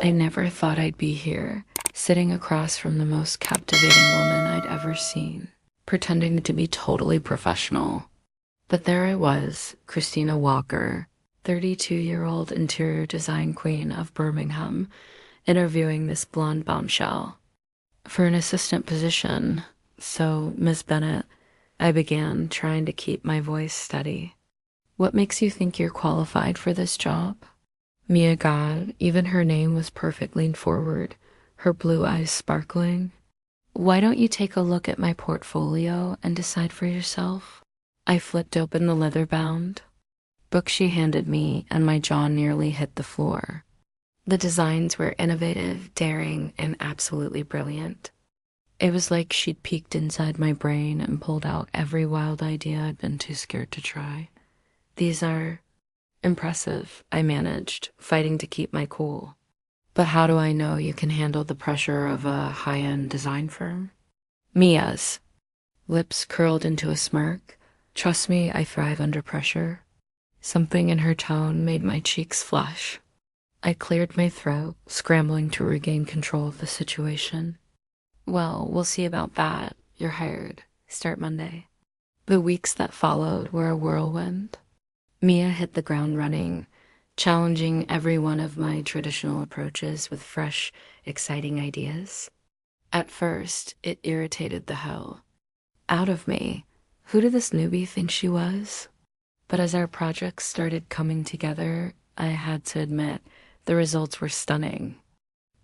I never thought I'd be here, sitting across from the most captivating woman I'd ever seen, pretending to be totally professional. But there I was, Christina Walker, 32-year-old interior design queen of Birmingham, interviewing this blonde bombshell for an assistant position. So, Miss Bennett, I began, trying to keep my voice steady. What makes you think you're qualified for this job? Mia God, even her name was perfect, leaned forward, her blue eyes sparkling. Why don't you take a look at my portfolio and decide for yourself? I flipped open the leather-bound book she handed me, and my jaw nearly hit the floor. The designs were innovative, daring, and absolutely brilliant. It was like she'd peeked inside my brain and pulled out every wild idea I'd been too scared to try. These are impressive, I managed, fighting to keep my cool. But how do I know you can handle the pressure of a high-end design firm? Mia's lips curled into a smirk. Trust me, I thrive under pressure. Something in her tone made my cheeks flush. I cleared my throat, scrambling to regain control of the situation. Well, we'll see about that. You're hired. Start Monday. The weeks that followed were a whirlwind. Mia hit the ground running, challenging every one of my traditional approaches with fresh, exciting ideas. At first, it irritated the hell out of me. Who did this newbie think she was? But as our projects started coming together, I had to admit the results were stunning.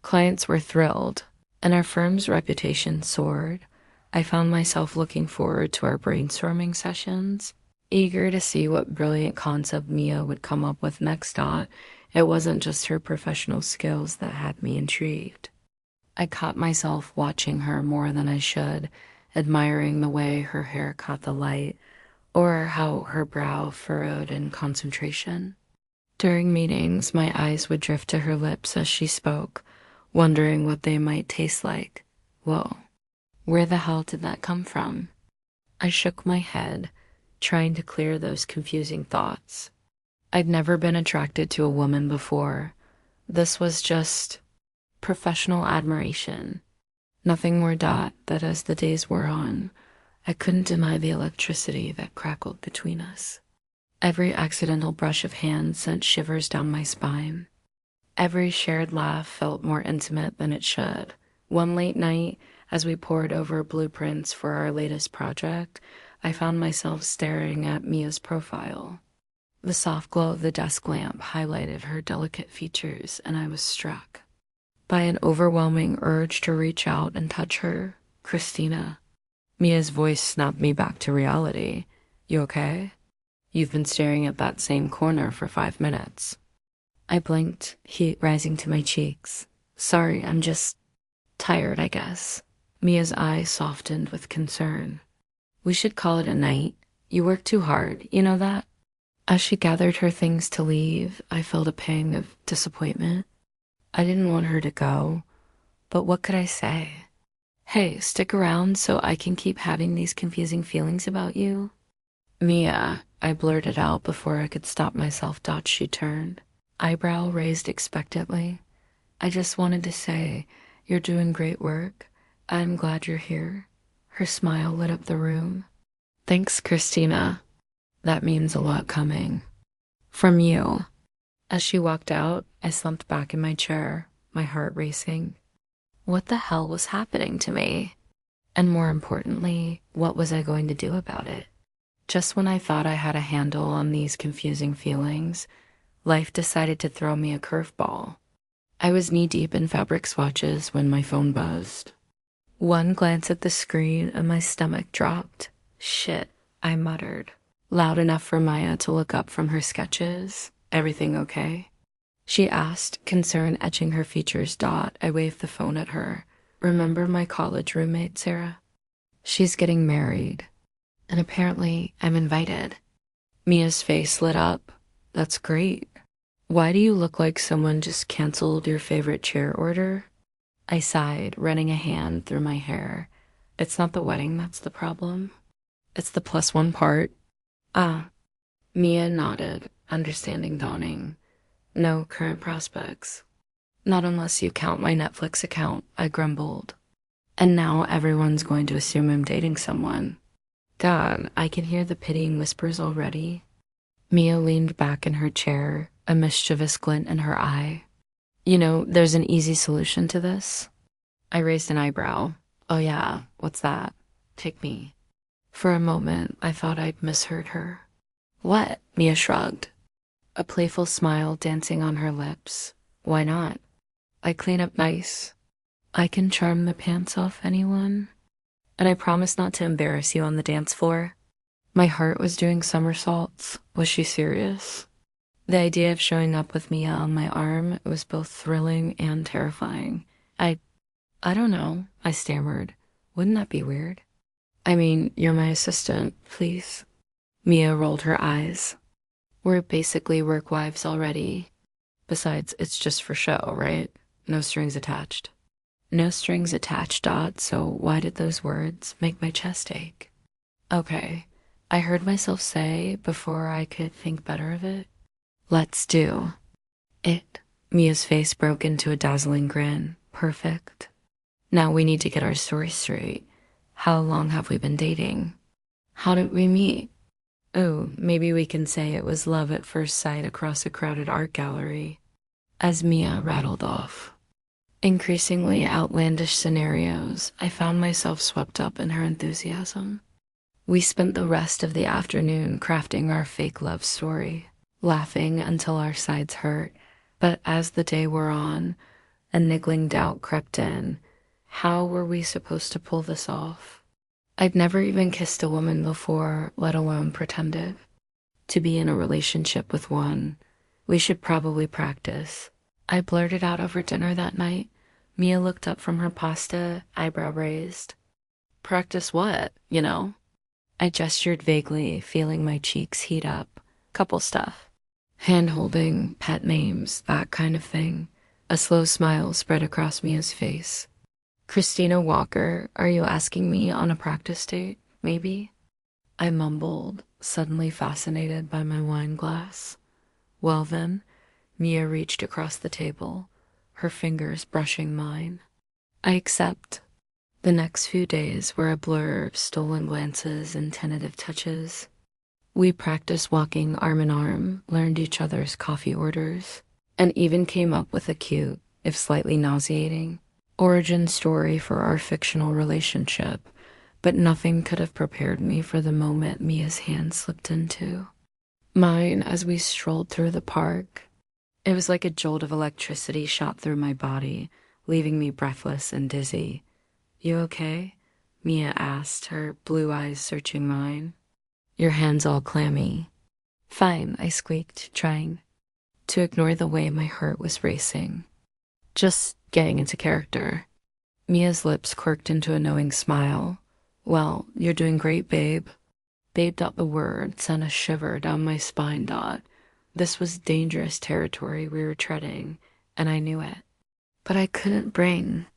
Clients were thrilled, and our firm's reputation soared. I found myself looking forward to our brainstorming sessions, eager to see what brilliant concept Mia would come up with next. It wasn't just her professional skills that had me intrigued. I caught myself watching her more than I should, admiring the way her hair caught the light, or how her brow furrowed in concentration. During meetings, my eyes would drift to her lips as she spoke, wondering what they might taste like. Whoa, where the hell did that come from? I shook my head, trying to clear those confusing thoughts. I'd never been attracted to a woman before. This was just professional admiration. Nothing more. That as the days wore on, I couldn't deny the electricity that crackled between us. Every accidental brush of hand sent shivers down my spine. Every shared laugh felt more intimate than it should. One late night, as we pored over blueprints for our latest project, I found myself staring at Mia's profile. The soft glow of the desk lamp highlighted her delicate features, and I was struck by an overwhelming urge to reach out and touch her. Christina. Mia's voice snapped me back to reality. You okay? You've been staring at that same corner for 5 minutes. I blinked, heat rising to my cheeks. Sorry, I'm just tired, I guess. Mia's eyes softened with concern. We should call it a night. You work too hard, you know that? As she gathered her things to leave, I felt a pang of disappointment. I didn't want her to go, but what could I say? Hey, stick around so I can keep having these confusing feelings about you. Mia, I blurted out before I could stop myself. She turned, eyebrow raised expectantly. I just wanted to say, you're doing great work. I'm glad you're here. Her smile lit up the room. Thanks, Christina. That means a lot coming. From you. As she walked out, I slumped back in my chair, my heart racing. What the hell was happening to me? And more importantly, what was I going to do about it? Just when I thought I had a handle on these confusing feelings, life decided to throw me a curveball. I was knee-deep in fabric swatches when my phone buzzed. One glance at the screen and my stomach dropped. Shit, I muttered, loud enough for Maya to look up from her sketches. Everything okay? She asked, concern etching her features. I waved the phone at her. Remember my college roommate, Sarah? She's getting married. And apparently I'm invited. Mia's face lit up. That's great. Why do you look like someone just canceled your favorite chair order? I sighed, running a hand through my hair. It's not the wedding that's the problem. It's the +1 part. Mia nodded, understanding dawning. No current prospects. Not unless you count my Netflix account, I grumbled. And now everyone's going to assume I'm dating someone. God, I can hear the pitying whispers already. Mia leaned back in her chair, a mischievous glint in her eye. You know, there's an easy solution to this. I raised an eyebrow. Oh yeah, what's that? Take me. For a moment, I thought I'd misheard her. What? Mia shrugged, a playful smile dancing on her lips. Why not? I clean up nice. I can charm the pants off anyone. And I promise not to embarrass you on the dance floor. My heart was doing somersaults. Was she serious? The idea of showing up with Mia on my arm was both thrilling and terrifying. I don't know, I stammered. Wouldn't that be weird? I mean, you're my assistant, please. Mia rolled her eyes. We're basically work wives already. Besides, it's just for show, right? No strings attached. No strings attached, Dot, so why did those words make my chest ache? Okay, I heard myself say before I could think better of it. Let's do it. Mia's face broke into a dazzling grin. Perfect. Now we need to get our story straight. How long have we been dating? How did we meet? Oh, maybe we can say it was love at first sight across a crowded art gallery. As Mia rattled off increasingly outlandish scenarios, I found myself swept up in her enthusiasm. We spent the rest of the afternoon crafting our fake love story, laughing until our sides hurt. But as the day wore on, a niggling doubt crept in. How were we supposed to pull this off? I'd never even kissed a woman before, let alone pretended to be in a relationship with one. We should probably practice. I blurted out over dinner that night. Mia looked up from her pasta, eyebrow raised. Practice what, you know? I gestured vaguely, feeling my cheeks heat up. Couple stuff. Hand-holding, pet names, that kind of thing. A slow smile spread across Mia's face. Christina Walker, are you asking me on a practice date, maybe? I mumbled, suddenly fascinated by my wine glass. Well then, Mia reached across the table, her fingers brushing mine. I accept. The next few days were a blur of stolen glances and tentative touches. We practiced walking arm in arm, learned each other's coffee orders, and even came up with a cute, if slightly nauseating, origin story for our fictional relationship, but nothing could have prepared me for the moment Mia's hand slipped into mine as we strolled through the park. It was like a jolt of electricity shot through my body, leaving me breathless and dizzy. You okay? Mia asked, her blue eyes searching mine. Your hands all clammy. Fine, I squeaked, trying to ignore the way my heart was racing. Just getting into character. Mia's lips quirked into a knowing smile. Well, you're doing great, babe. Babe. The word sent a shiver down my spine. This was dangerous territory we were treading, and I knew it. But I couldn't bring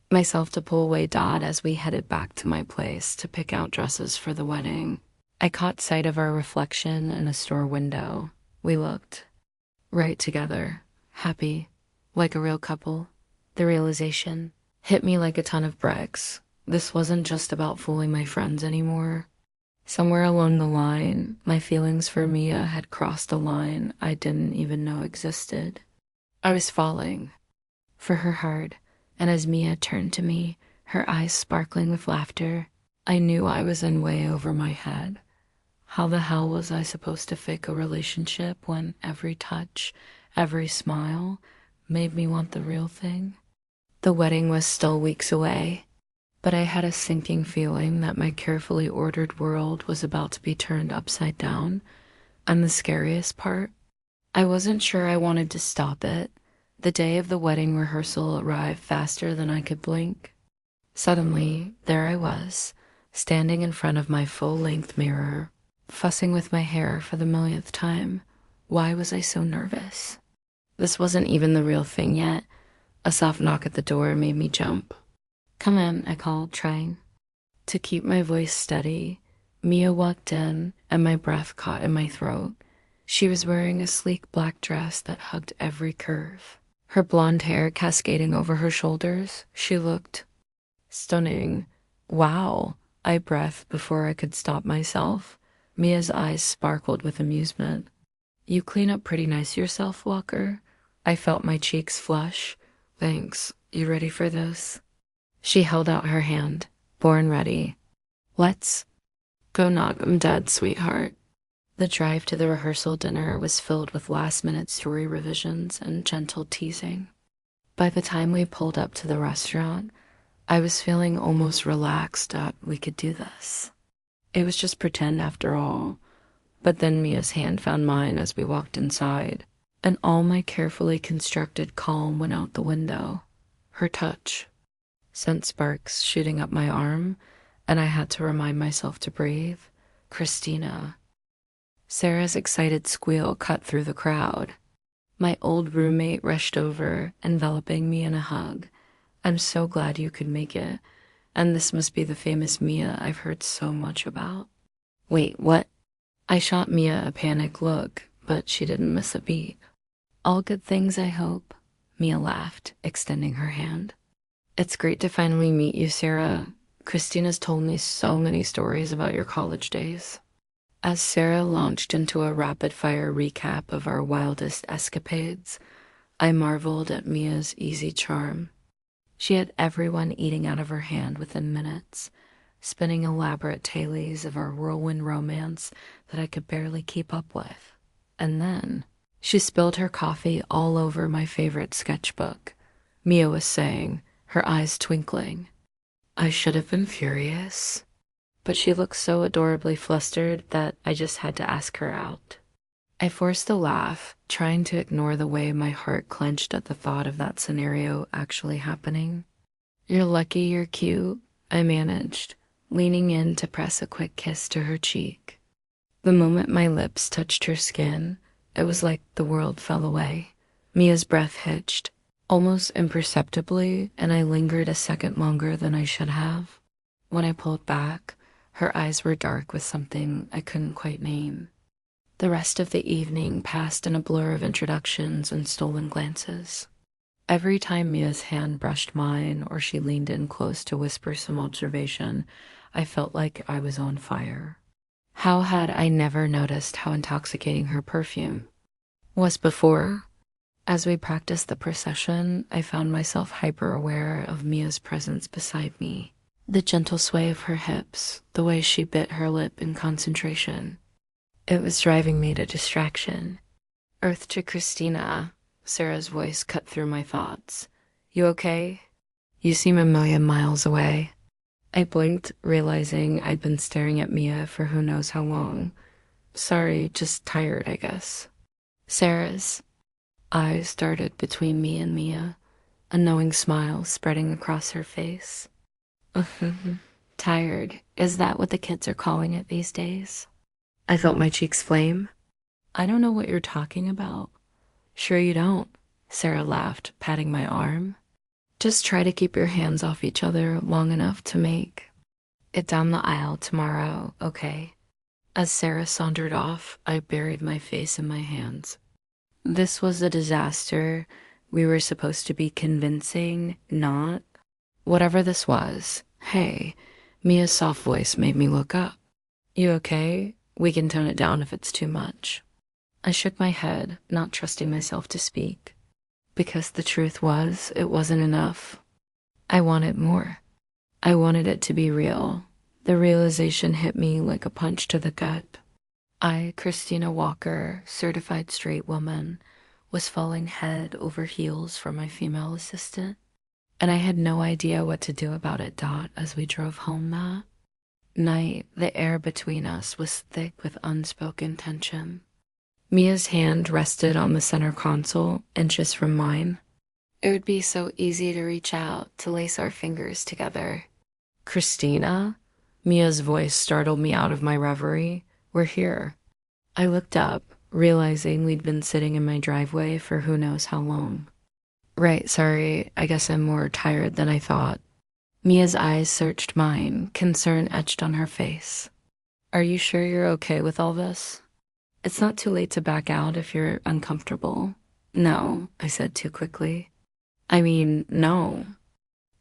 myself to pull away as we headed back to my place to pick out dresses for the wedding. I caught sight of our reflection in a store window. We looked right together, happy, like a real couple. The realization hit me like a ton of bricks. This wasn't just about fooling my friends anymore. Somewhere along the line, my feelings for Mia had crossed a line I didn't even know existed. I was falling for her hard, and as Mia turned to me, her eyes sparkling with laughter, I knew I was in way over my head. How the hell was I supposed to fake a relationship when every touch, every smile made me want the real thing? The wedding was still weeks away, but I had a sinking feeling that my carefully ordered world was about to be turned upside down. And the scariest part, I wasn't sure I wanted to stop it. The day of the wedding rehearsal arrived faster than I could blink. Suddenly, there I was, standing in front of my full-length mirror, fussing with my hair for the millionth time. Why was I so nervous? This wasn't even the real thing yet. A soft knock at the door made me jump. Come in, I called, trying to keep my voice steady. Mia walked in, and my breath caught in my throat. She was wearing a sleek black dress that hugged every curve. Her blonde hair cascading over her shoulders, she looked stunning. Wow, I breathed before I could stop myself. Mia's eyes sparkled with amusement. You clean up pretty nice yourself, Walker. I felt my cheeks flush. Thanks. You ready for this? She held out her hand. Born ready. Let's go knock 'em dead, sweetheart. The drive to the rehearsal dinner was filled with last-minute story revisions and gentle teasing. By the time we pulled up to the restaurant, I was feeling almost relaxed that we could do this. It was just pretend after all. But then Mia's hand found mine as we walked inside, and all my carefully constructed calm went out the window. Her touch sent sparks shooting up my arm, and I had to remind myself to breathe. Christina. Sarah's excited squeal cut through the crowd. My old roommate rushed over, enveloping me in a hug. I'm so glad you could make it, and this must be the famous Mia I've heard so much about. Wait, what? I shot Mia a panicked look, but she didn't miss a beat. All good things, I hope. Mia laughed, extending her hand. It's great to finally meet you, Sarah. Christina's told me so many stories about your college days. As Sarah launched into a rapid-fire recap of our wildest escapades, I marveled at Mia's easy charm. She had everyone eating out of her hand within minutes, spinning elaborate tales of our whirlwind romance that I could barely keep up with. And then she spilled her coffee all over my favorite sketchbook. Mia was saying, her eyes twinkling. I should have been furious, but she looked so adorably flustered that I just had to ask her out. I forced a laugh, trying to ignore the way my heart clenched at the thought of that scenario actually happening. You're lucky you're cute, I managed, leaning in to press a quick kiss to her cheek. The moment my lips touched her skin, it was like the world fell away. Mia's breath hitched, almost imperceptibly, and I lingered a second longer than I should have. When I pulled back, her eyes were dark with something I couldn't quite name. The rest of the evening passed in a blur of introductions and stolen glances. Every time Mia's hand brushed mine or she leaned in close to whisper some observation, I felt like I was on fire. How had I never noticed how intoxicating her perfume was before? As we practiced the procession, I found myself hyper-aware of Mia's presence beside me. The gentle sway of her hips, the way she bit her lip in concentration. It was driving me to distraction. Earth to Christina, Sarah's voice cut through my thoughts. You okay? You seem a million miles away. I blinked, realizing I'd been staring at Mia for who knows how long. Sorry, just tired, I guess. Sarah's eyes darted between me and Mia, a knowing smile spreading across her face. Tired, is that what the kids are calling it these days? I felt my cheeks flame. I don't know what you're talking about. Sure you don't, Sarah laughed, patting my arm. Just try to keep your hands off each other long enough to make it down the aisle tomorrow, okay? As Sarah sauntered off, I buried my face in my hands. This was a disaster. We were supposed to be convincing, not. Whatever this was, hey, Mia's soft voice made me look up. You okay? We can tone it down if it's too much. I shook my head, not trusting myself to speak. Because the truth was, it wasn't enough. I wanted more. I wanted it to be real. The realization hit me like a punch to the gut. I, Christina Walker, certified straight woman, was falling head over heels for my female assistant, and I had no idea what to do about it. As we drove home that night, the air between us was thick with unspoken tension. Mia's hand rested on the center console, inches from mine. It would be so easy to reach out, to lace our fingers together. Christina? Mia's voice startled me out of my reverie. We're here. I looked up, realizing we'd been sitting in my driveway for who knows how long. Right, sorry, I guess I'm more tired than I thought. Mia's eyes searched mine, concern etched on her face. Are you sure you're okay with all this? It's not too late to back out if you're uncomfortable. No, I said too quickly. I mean, no.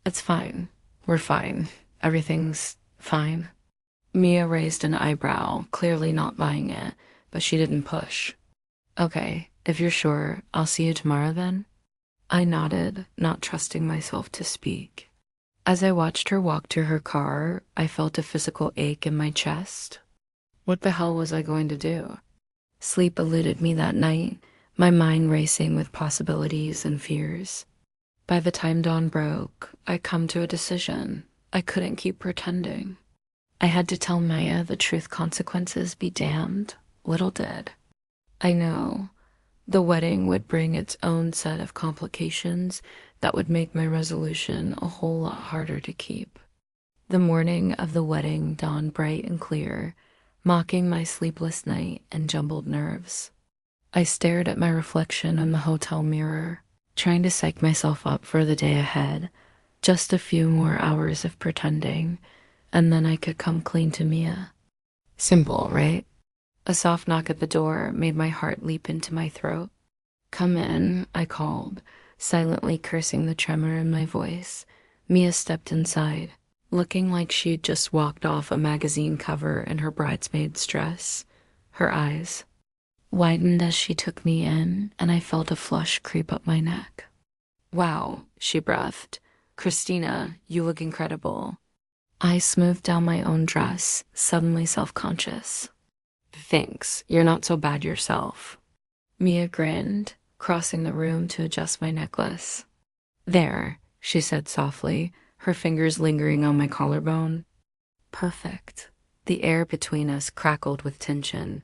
It's fine. We're fine. Everything's fine. Mia raised an eyebrow, clearly not buying it, but she didn't push. Okay, if you're sure, I'll see you tomorrow then. I nodded, not trusting myself to speak. As I watched her walk to her car, I felt a physical ache in my chest. What the hell was I going to do? Sleep eluded me that night, my mind racing with possibilities and fears. By the time dawn broke, I'd come to a decision. I couldn't keep pretending. I had to tell Maya the truth, consequences be damned. Little did I know the wedding would bring its own set of complications that would make my resolution a whole lot harder to keep. The morning of the wedding dawned bright and clear, mocking my sleepless night and jumbled nerves. I stared at my reflection in the hotel mirror, trying to psych myself up for the day ahead. Just a few more hours of pretending, and then I could come clean to Mia. Simple, right? A soft knock at the door made my heart leap into my throat. Come in, I called, silently cursing the tremor in my voice. Mia stepped inside, looking like she'd just walked off a magazine cover in her bridesmaid's dress. Her eyes widened as she took me in, and I felt a flush creep up my neck. Wow, she breathed. Christina, you look incredible. I smoothed down my own dress, suddenly self-conscious. Thanks, you're not so bad yourself. Mia grinned, crossing the room to adjust my necklace. There, she said softly, her fingers lingering on my collarbone. Perfect. The air between us crackled with tension.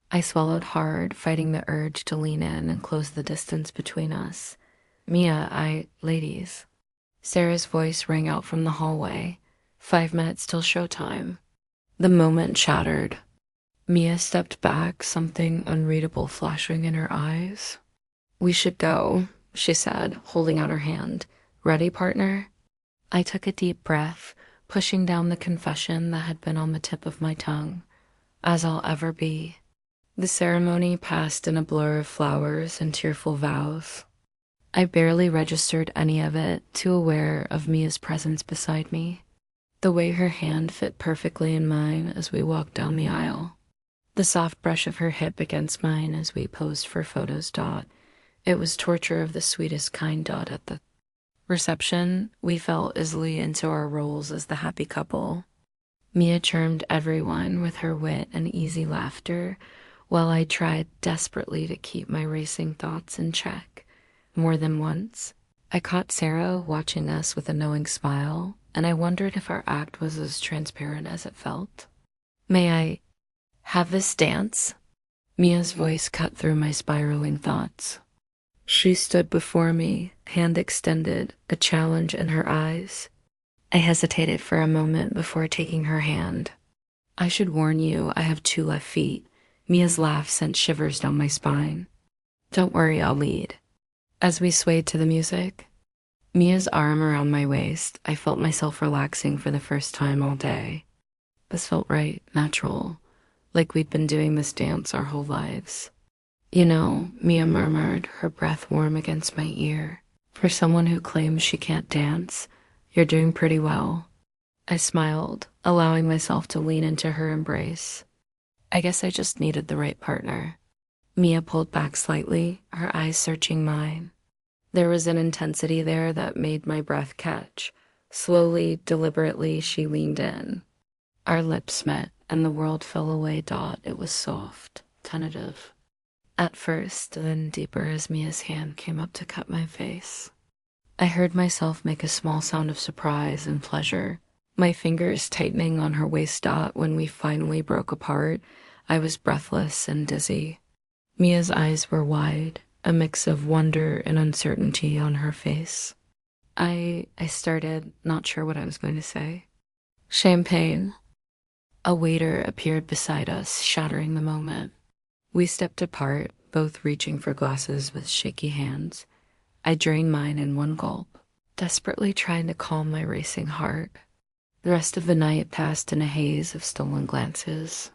I swallowed hard, fighting the urge to lean in and close the distance between us. Mia, ladies. Sarah's voice rang out from the hallway. 5 minutes till showtime. The moment shattered. Mia stepped back, something unreadable flashing in her eyes. We should go, she said, holding out her hand. Ready, partner? I took a deep breath, pushing down the confession that had been on the tip of my tongue. As I'll ever be. The ceremony passed in a blur of flowers and tearful vows. I barely registered any of it, too aware of Mia's presence beside me. The way her hand fit perfectly in mine as we walked down the aisle. The soft brush of her hip against mine as we posed for photos. It was torture of the sweetest kind. At the reception, we fell easily into our roles as the happy couple. Mia charmed everyone with her wit and easy laughter, while I tried desperately to keep my racing thoughts in check. More than once, I caught Sarah watching us with a knowing smile, and I wondered if our act was as transparent as it felt. May I have this dance? Mia's voice cut through my spiraling thoughts. She stood before me, hand extended, a challenge in her eyes. I hesitated for a moment before taking her hand. I should warn you, I have 2 left feet. Mia's laugh sent shivers down my spine. Don't worry, I'll lead. As we swayed to the music, Mia's arm around my waist, I felt myself relaxing for the first time all day. This felt right, natural, like we'd been doing this dance our whole lives. You know, Mia murmured, her breath warm against my ear. For someone who claims she can't dance, you're doing pretty well. I smiled, allowing myself to lean into her embrace. I guess I just needed the right partner. Mia pulled back slightly, her eyes searching mine. There was an intensity there that made my breath catch. Slowly, deliberately, she leaned in. Our lips met, and the world fell away. It was soft, tentative. At first, then deeper as Mia's hand came up to cut my face. I heard myself make a small sound of surprise and pleasure, my fingers tightening on her waist. When we finally broke apart, I was breathless and dizzy. Mia's eyes were wide, a mix of wonder and uncertainty on her face. I started, not sure what I was going to say. Champagne. A waiter appeared beside us, shattering the moment. We stepped apart, both reaching for glasses with shaky hands. I drained mine in one gulp, desperately trying to calm my racing heart. The rest of the night passed in a haze of stolen glances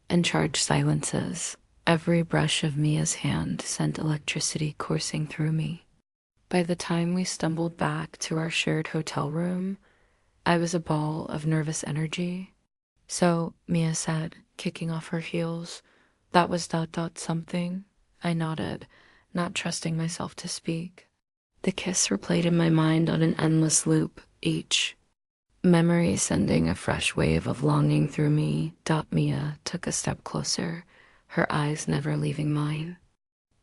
and charged silences. Every brush of Mia's hand sent electricity coursing through me. By the time we stumbled back to our shared hotel room, I was a ball of nervous energy. So, Mia said, kicking off her heels, that was something. I nodded, not trusting myself to speak. The kiss replayed in my mind on an endless loop, each memory sending a fresh wave of longing through me. Mia took a step closer, her eyes never leaving mine.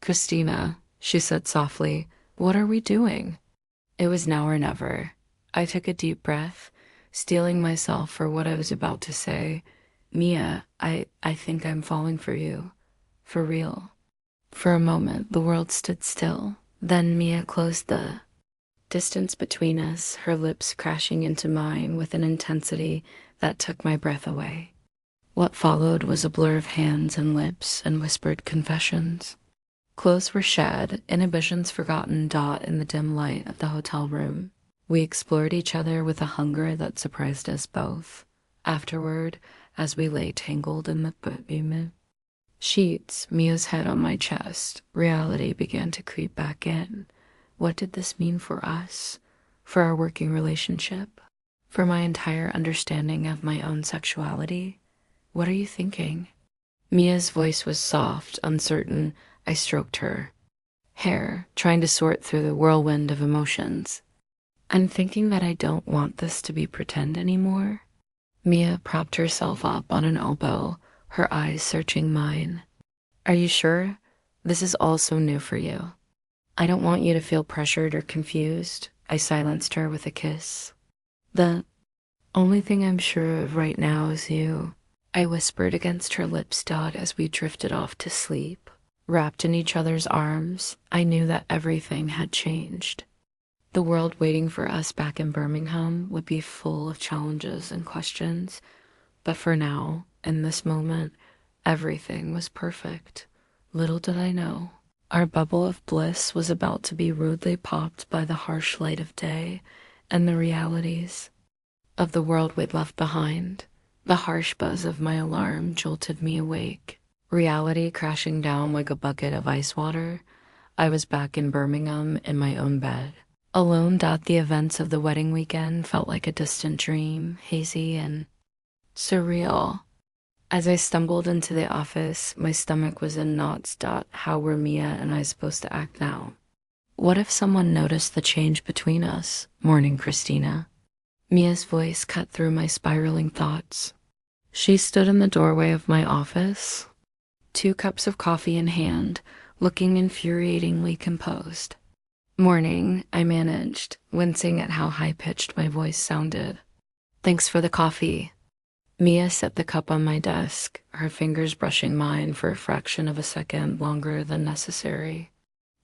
Christina, she said softly, what are we doing? It was now or never. I took a deep breath, steeling myself for what I was about to say. Mia, I think I'm falling for you. For real. For a moment, the world stood still. Then Mia closed the distance between us, her lips crashing into mine with an intensity that took my breath away. What followed was a blur of hands and lips and whispered confessions. Clothes were shed, inhibitions forgotten. In the dim light of the hotel room, we explored each other with a hunger that surprised us both. Afterward, as we lay tangled in the sheets, Mia's head on my chest, reality began to creep back in. What did this mean for us? For our working relationship? For my entire understanding of my own sexuality? What are you thinking? Mia's voice was soft, uncertain. I stroked her hair, trying to sort through the whirlwind of emotions. I'm thinking that I don't want this to be pretend anymore. Mia propped herself up on an elbow, her eyes searching mine. Are you sure? This is all so new for you. I don't want you to feel pressured or confused. I silenced her with a kiss. The only thing I'm sure of right now is you, I whispered against her lips as we drifted off to sleep. Wrapped in each other's arms, I knew that everything had changed. The world waiting for us back in Birmingham would be full of challenges and questions, but for now, in this moment, everything was perfect. Little did I know, our bubble of bliss was about to be rudely popped by the harsh light of day and the realities of the world we'd left behind. The harsh buzz of my alarm jolted me awake. Reality crashing down like a bucket of ice water. I was back in Birmingham in my own bed. Alone. The events of the wedding weekend felt like a distant dream, hazy and surreal. As I stumbled into the office, my stomach was in knots. How were Mia and I supposed to act now? What if someone noticed the change between us? Morning, Christina. Mia's voice cut through my spiraling thoughts. She stood in the doorway of my office, 2 cups of coffee in hand, looking infuriatingly composed. Morning, I managed, wincing at how high-pitched my voice sounded. Thanks for the coffee. Mia set the cup on my desk, her fingers brushing mine for a fraction of a second longer than necessary.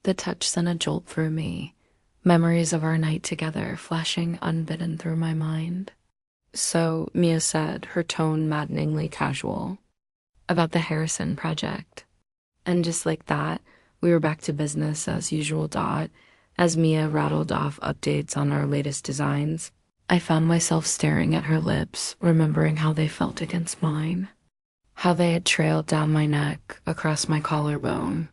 The touch sent a jolt through me, memories of our night together flashing unbidden through my mind. So, Mia said, her tone maddeningly casual, about the Harrison project. And just like that, we were back to business as usual. As Mia rattled off updates on our latest designs, I found myself staring at her lips, remembering how they felt against mine, how they had trailed down my neck, across my collarbone.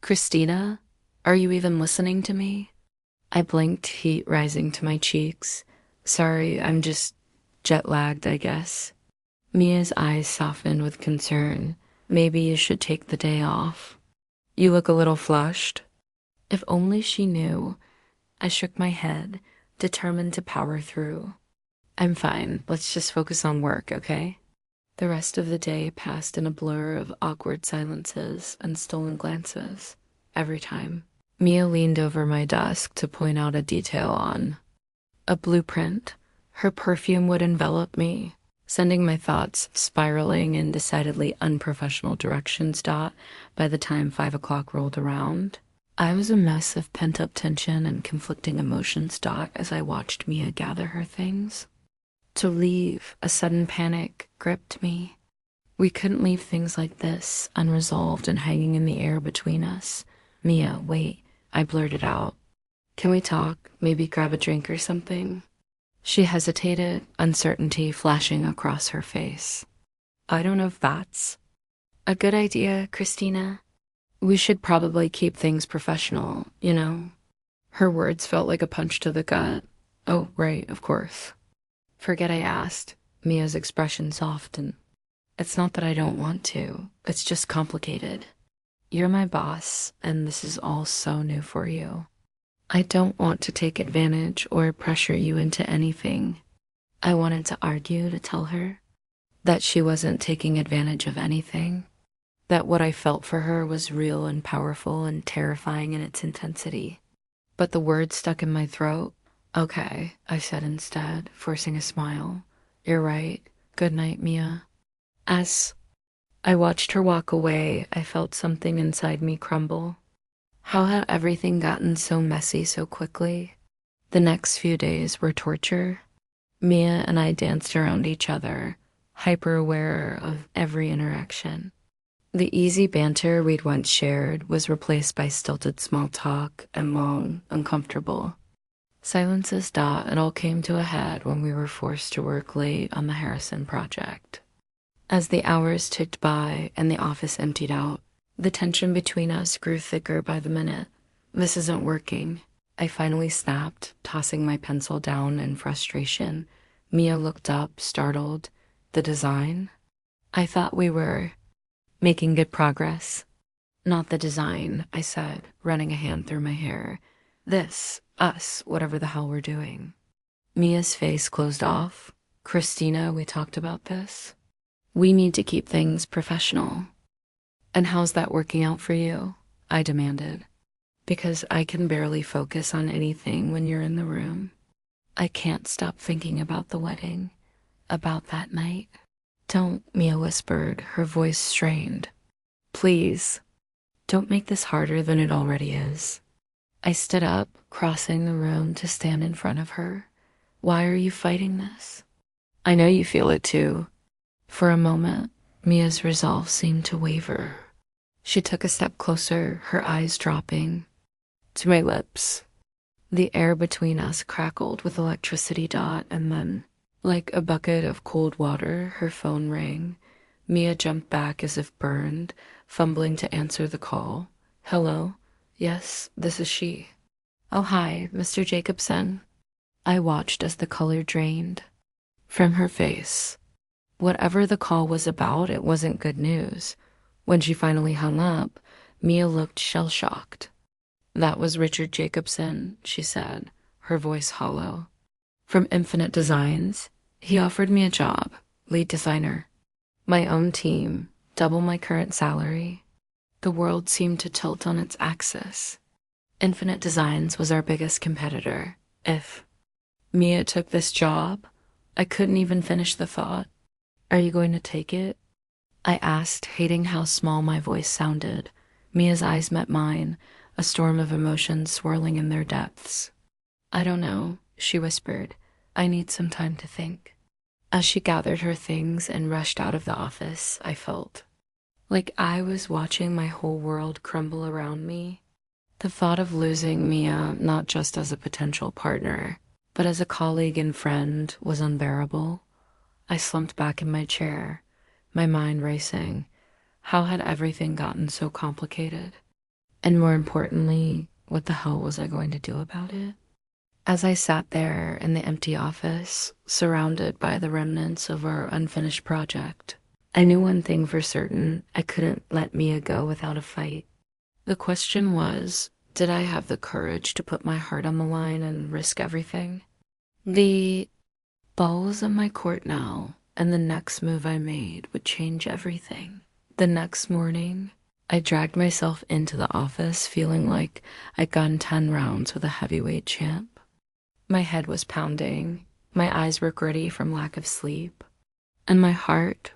Christina, are you even listening to me? I blinked, heat rising to my cheeks. Sorry, I'm just jet-lagged, I guess. Mia's eyes softened with concern. Maybe you should take the day off. You look a little flushed. If only she knew. I shook my head, determined to power through. I'm fine. Let's just focus on work, okay? The rest of the day passed in a blur of awkward silences and stolen glances. Every time Mia leaned over my desk to point out a detail on a blueprint, her perfume would envelop me, sending my thoughts spiraling in decidedly unprofessional directions. By the time 5 o'clock rolled around, I was a mess of pent-up tension and conflicting emotions. As I watched Mia gather her things to leave, a sudden panic gripped me. We couldn't leave things like this, unresolved and hanging in the air between us. Mia, wait, I blurted out. Can we talk? Maybe grab a drink or something? She hesitated, uncertainty flashing across her face. I don't know if that's... A good idea, Christina. We should probably keep things professional, you know? Her words felt like a punch to the gut. Oh, right, of course. Forget I asked. Mia's expression softened. It's not that I don't want to, it's just complicated. You're my boss, and this is all so new for you. I don't want to take advantage or pressure you into anything. I wanted to argue to tell her that she wasn't taking advantage of anything, that what I felt for her was real and powerful and terrifying in its intensity. But the words stuck in my throat. Okay, I said instead, forcing a smile. You're right. Good night, Mia. As I watched her walk away, I felt something inside me crumble. How had everything gotten so messy so quickly? The next few days were torture. Mia and I danced around each other, hyper aware of every interaction. The easy banter we'd once shared was replaced by stilted small talk and long, uncomfortable silences. It all came to a head when we were forced to work late on the Harrison project. As the hours ticked by and the office emptied out, the tension between us grew thicker by the minute. This isn't working, I finally snapped, tossing my pencil down in frustration. Mia looked up, startled. The design? I thought we were making good progress. Not the design, I said, running a hand through my hair. This, us, whatever the hell we're doing. Mia's face closed off. Christina, we talked about this. We need to keep things professional. And how's that working out for you? I demanded. Because I can barely focus on anything when you're in the room. I can't stop thinking about the wedding, about that night. Don't, Mia whispered, her voice strained. Please, don't make this harder than it already is. I stood up, crossing the room to stand in front of her. Why are you fighting this? I know you feel it too. For a moment, Mia's resolve seemed to waver. She took a step closer, her eyes dropping to my lips. The air between us crackled with electricity. And then, like a bucket of cold water, her phone rang. Mia jumped back as if burned, fumbling to answer the call. Hello? Yes, this is she. Oh, hi, Mr. Jacobson. I watched as the color drained from her face. Whatever the call was about, it wasn't good news. When she finally hung up, Mia looked shell-shocked. That was Richard Jacobson, she said, her voice hollow. From Infinite Designs, he offered me a job, lead designer. My own team, double my current salary. The world seemed to tilt on its axis. Infinite Designs was our biggest competitor. If Mia took this job, I couldn't even finish the thought. Are you going to take it? I asked, hating how small my voice sounded. Mia's eyes met mine, a storm of emotions swirling in their depths. I don't know, she whispered. I need some time to think. As she gathered her things and rushed out of the office, I felt like I was watching my whole world crumble around me. The thought of losing Mia, not just as a potential partner, but as a colleague and friend, was unbearable. I slumped back in my chair, my mind racing. How had everything gotten so complicated? And more importantly, what the hell was I going to do about it? As I sat there in the empty office, surrounded by the remnants of our unfinished project, I knew one thing for certain: I couldn't let Mia go without a fight. The question was, did I have the courage to put my heart on the line and risk everything? The ball was in my court now, and the next move I made would change everything. The next morning, I dragged myself into the office feeling like I'd gone 10 rounds with a heavyweight champ. My head was pounding, my eyes were gritty from lack of sleep, and my heart,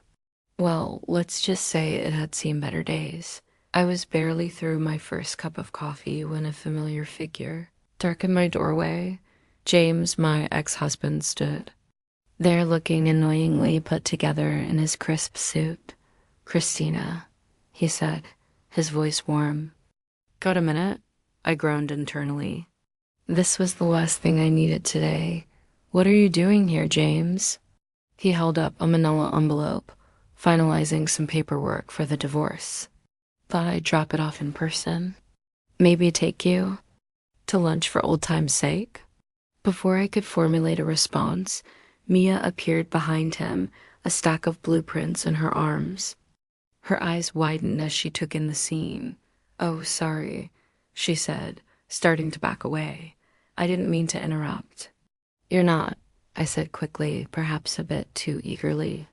well, let's just say it had seen better days. I was barely through my first cup of coffee when a familiar figure darkened my doorway. James, my ex-husband, stood there looking annoyingly put together in his crisp suit. Christina, he said, his voice warm. Got a minute? I groaned internally. This was the last thing I needed today. What are you doing here, James? He held up a manila envelope, finalizing some paperwork for the divorce. Thought I'd drop it off in person. Maybe take you to lunch for old time's sake. Before I could formulate a response, Mia appeared behind him, a stack of blueprints in her arms. Her eyes widened as she took in the scene. "Oh, sorry," she said, starting to back away. "I didn't mean to interrupt." "You're not," I said quickly, perhaps a bit too eagerly.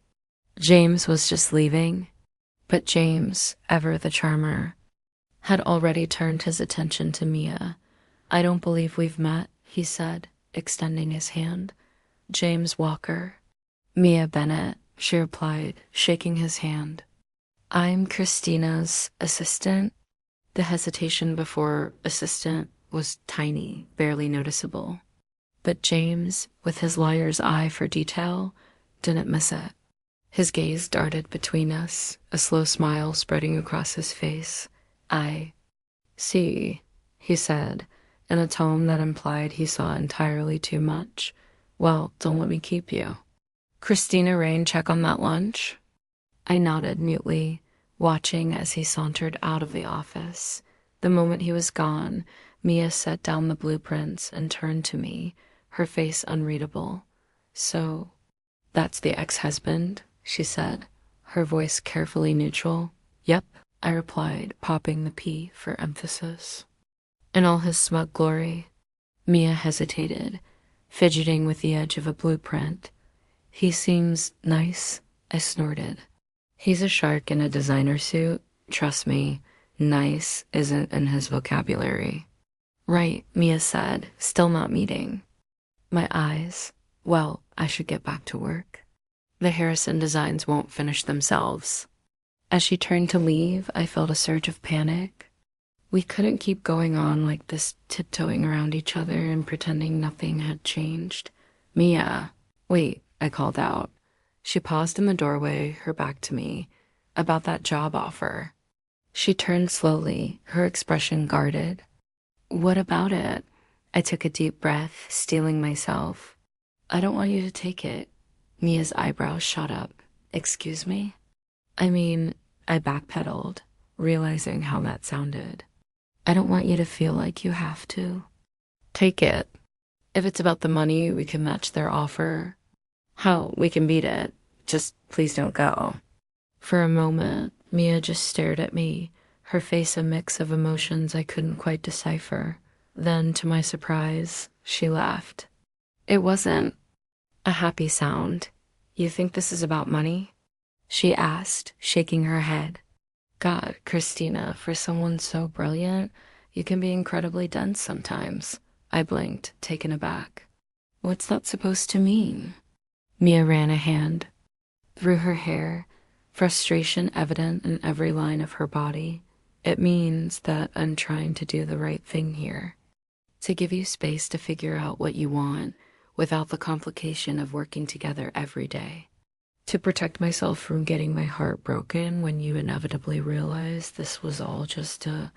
James was just leaving, but James, ever the charmer, had already turned his attention to Mia. "I don't believe we've met," he said, extending his hand. "James Walker." "Mia Bennett," she replied, shaking his hand. "I'm Christina's assistant." The hesitation before assistant was tiny, barely noticeable. But James, with his lawyer's eye for detail, didn't miss it. His gaze darted between us, a slow smile spreading across his face. "I see," he said, in a tone that implied he saw entirely too much. "Well, don't let me keep you. Christina Rain check on that lunch?" I nodded mutely, watching as he sauntered out of the office. The moment he was gone, Mia set down the blueprints and turned to me, her face unreadable. "So, that's the ex-husband," she said, her voice carefully neutral. "Yep," I replied, popping the P for emphasis. "In all his smug glory?" Mia hesitated, fidgeting with the edge of a blueprint. "He seems nice," I snorted. "He's a shark in a designer suit. Trust me, nice isn't in his vocabulary." "Right," Mia said, still not meeting my eyes. Well, I should get back to work. The Harrison designs won't finish themselves. As she turned to leave, I felt a surge of panic. We couldn't keep going on like this, tiptoeing around each other and pretending nothing had changed. "Mia, wait," I called out. She paused in the doorway, her back to me. "About that job offer." She turned slowly, her expression guarded. "What about it?" I took a deep breath, steeling myself. "I don't want you to take it." Mia's eyebrows shot up. "Excuse me?" I backpedaled, realizing how that sounded. "I don't want you to feel like you have to." "Take it. If it's about the money, we can match their offer. Hell, we can beat it. Just please don't go." For a moment, Mia just stared at me, her face a mix of emotions I couldn't quite decipher. Then, to my surprise, she laughed. It wasn't a happy sound. "You think this is about money?" she asked, shaking her head. God, Christina, for someone so brilliant, you can be incredibly dense sometimes. I blinked, taken aback. "What's that supposed to mean?" Mia ran a hand through her hair, frustration evident in every line of her body. "It means that I'm trying to do the right thing here. To give you space to figure out what you want without the complication of working together every day. To protect myself from getting my heart broken when you inevitably realize this was all just a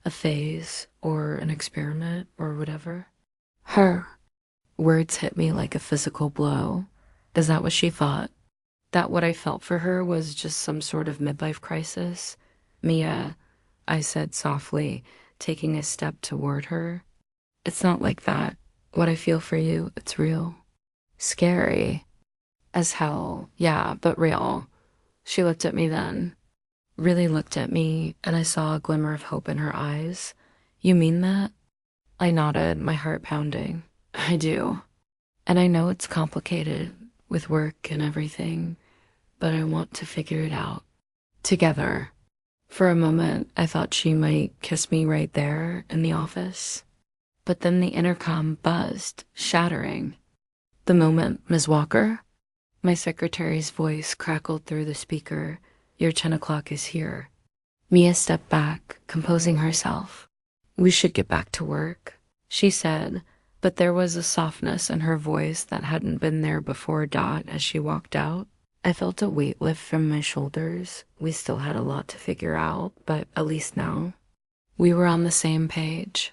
phase or an experiment or whatever." Her words hit me like a physical blow. Is that what she thought? That what I felt for her was just some sort of midlife crisis? "Mia," I said softly, taking a step toward her. "It's not like that. What I feel for you, it's real." "Scary as hell, yeah, but real." She looked at me then, really looked at me, and I saw a glimmer of hope in her eyes. "You mean that?" I nodded, my heart pounding. "I do. And I know it's complicated with work and everything, but I want to figure it out. Together." For a moment, I thought she might kiss me right there in the office. But then the intercom buzzed, shattering. "The moment, Ms. Walker?" My secretary's voice crackled through the speaker. "Your 10 o'clock is here." Mia stepped back, composing herself. "We should get back to work," she said, but there was a softness in her voice that hadn't been there before. As she walked out, I felt a weight lift from my shoulders. We still had a lot to figure out, but at least now we were on the same page.